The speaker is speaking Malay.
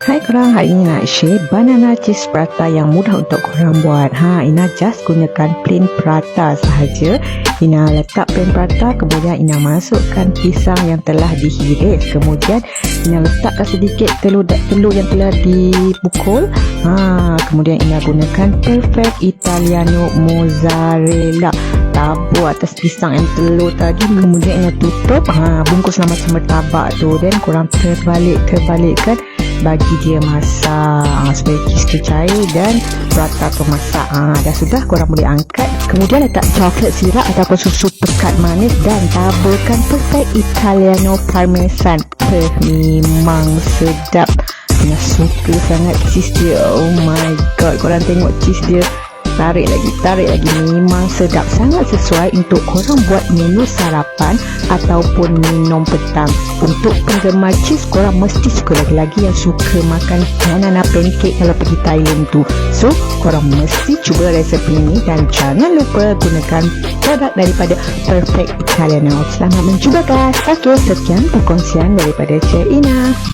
Hai korang, hari ini nak share banana cheese prata yang mudah untuk korang buat. Ina just gunakan plain prata sahaja. Ina letak plain prata, kemudian Ina masukkan pisang yang telah dihiris. Kemudian Ina letakkan sedikit telur yang telah dipukul. Kemudian Ina gunakan perfect Italiano mozzarella. Tabur atas pisang yang telur tadi. Kemudian Ina tutup, bungkus macam martabak tu. Dan korang terbalikkan bagi dia masak supaya cheese tu cair dan prata tu masak. Dah sudah, korang boleh angkat. Kemudian letak coklat sirap ataupun susu pekat manis dan taburkan perfect Italiano parmesan. Memang sedap. Saya suka sangat cheese dia. Oh my god, korang tengok cheese dia, tarik lagi, memang sedap. Sangat sesuai untuk korang buat menu sarapan ataupun minum petang. Untuk penggemar cheese, korang mesti suka. Lagi-lagi yang suka makan banana pancake kalau pergi Thailand tu. So, korang mesti cuba resepi ini dan jangan lupa gunakan produk daripada Perfect Italiano. Selamat mencuba guys. Okay, sekian perkongsian daripada Cik Ina.